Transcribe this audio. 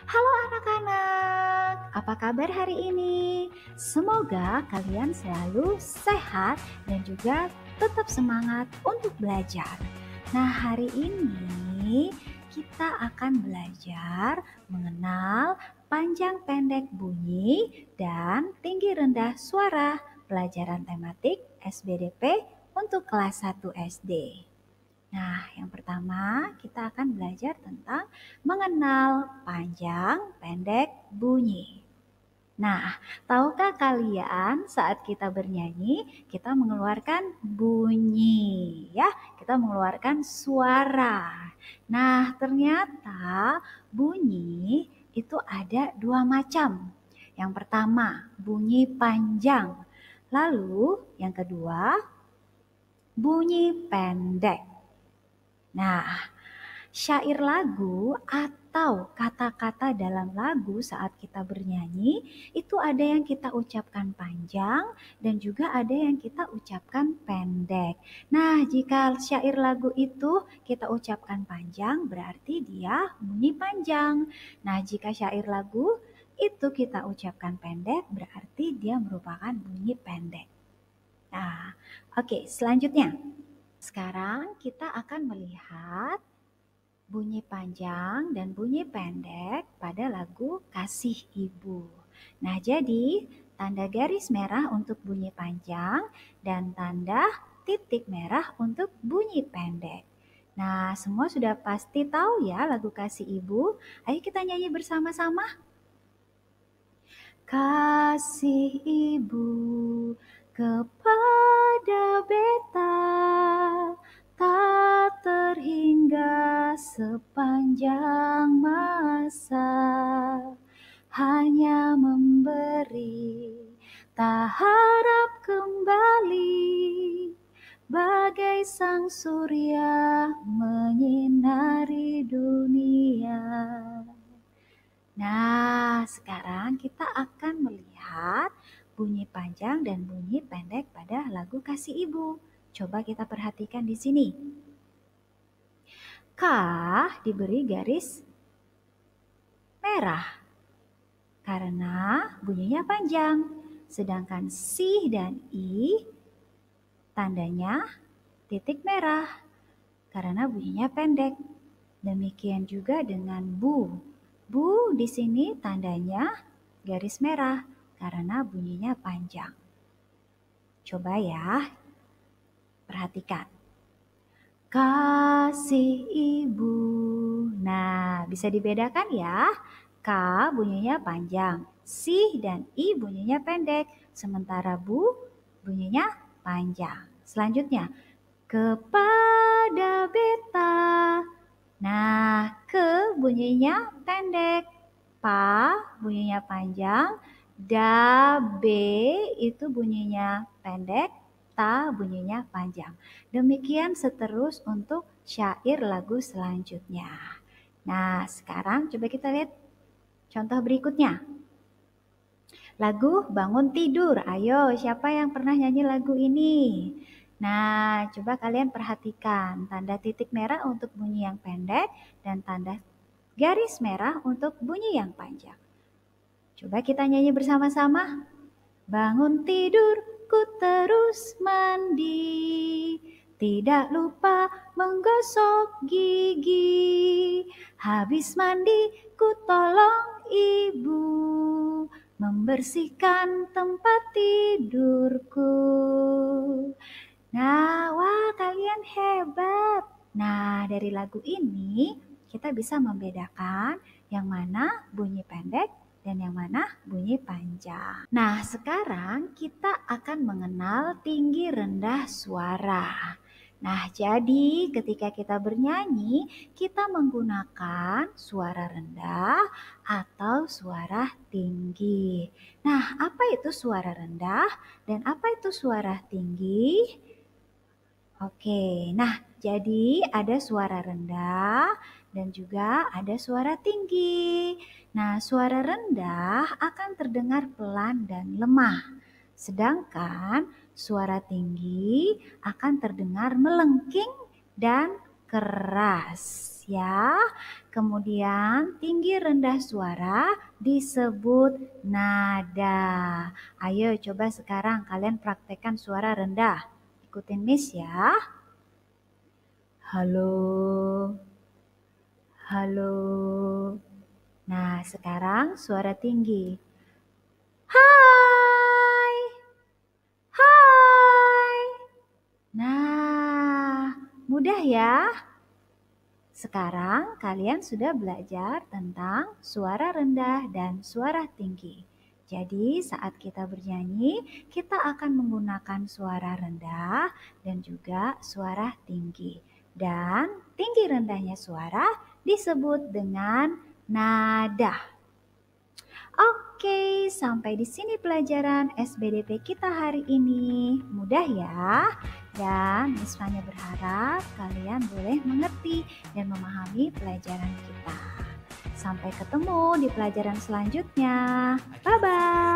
Halo anak-anak, apa kabar hari ini? Semoga kalian selalu sehat dan juga tetap semangat untuk belajar. Nah, hari ini kita akan belajar mengenal panjang pendek bunyi dan tinggi rendah suara, pelajaran tematik SBDP untuk kelas 1 SD. Nah, yang pertama kita akan belajar tentang mengenal panjang pendek bunyi. Nah, tahukah kalian saat kita bernyanyi, kita mengeluarkan bunyi, ya, kita mengeluarkan suara. Nah, ternyata bunyi itu ada dua macam. Yang pertama, bunyi panjang. Lalu, yang kedua, bunyi pendek. Nah, syair lagu atau kata-kata dalam lagu saat kita bernyanyi itu ada yang kita ucapkan panjang dan juga ada yang kita ucapkan pendek. Nah, jika syair lagu itu kita ucapkan panjang berarti dia bunyi panjang. Nah, jika syair lagu itu kita ucapkan pendek berarti dia merupakan bunyi pendek. Nah, oke, selanjutnya. Sekarang kita akan melihat bunyi panjang dan bunyi pendek pada lagu Kasih Ibu. Nah, jadi tanda garis merah untuk bunyi panjang dan tanda titik merah untuk bunyi pendek. Nah, semua sudah pasti tahu ya lagu Kasih Ibu. Ayo kita nyanyi bersama-sama. Kasih Ibu kepada beta tak terhingga sepanjang masa, hanya memberi tak harap kembali, bagai sang surya menyinari dunia. Nah, sekarang kita akan melihat bunyi panjang dan bunyi pendek pada lagu Kasih Ibu. Coba kita perhatikan di sini. K diberi garis merah karena bunyinya panjang. Sedangkan si dan i tandanya titik merah karena bunyinya pendek. Demikian juga dengan bu. Bu di sini tandanya garis merah karena bunyinya panjang. Coba ya, perhatikan. Kasih Ibu. Nah, bisa dibedakan ya. K bunyinya panjang, si dan i bunyinya pendek, sementara bu bunyinya panjang. Selanjutnya, kepada beta. Nah, ke bunyinya pendek, pa bunyinya panjang, da, be itu bunyinya pendek, ta bunyinya panjang. Demikian seterus untuk syair lagu selanjutnya. Nah, sekarang coba kita lihat contoh berikutnya. Lagu Bangun Tidur. Ayo, siapa yang pernah nyanyi lagu ini? Nah, coba kalian perhatikan tanda titik merah untuk bunyi yang pendek dan tanda garis merah untuk bunyi yang panjang. Coba kita nyanyi bersama-sama. Bangun tidur, ku terus mandi, tidak lupa menggosok gigi. Habis mandi, ku tolong ibu membersihkan tempat tidurku. Nah, wah kalian hebat. Nah, dari lagu ini kita bisa membedakan yang mana bunyi pendek dan yang mana bunyi panjang. Nah, sekarang kita akan mengenal tinggi rendah suara. Nah, jadi ketika kita bernyanyi, kita menggunakan suara rendah atau suara tinggi. Nah, apa itu suara rendah dan apa itu suara tinggi? Oke, nah jadi ada suara rendah dan juga ada suara tinggi. Nah, suara rendah akan terdengar pelan dan lemah. Sedangkan suara tinggi akan terdengar melengking dan keras. ya. Kemudian tinggi rendah suara disebut nada. Ayo coba sekarang kalian praktekkan suara rendah. Ikutin Miss ya. Halo. Halo. Nah, sekarang suara tinggi. Hai. Hai. Nah, mudah ya. Sekarang kalian sudah belajar tentang suara rendah dan suara tinggi. Jadi saat kita bernyanyi, kita akan menggunakan suara rendah dan juga suara tinggi. Dan tinggi rendahnya suara disebut dengan nada. Oke, sampai di sini pelajaran SBDP kita hari ini. Mudah ya? Dan Miss Fanya berharap kalian boleh mengerti dan memahami pelajaran kita. Sampai ketemu di pelajaran selanjutnya. Bye-bye.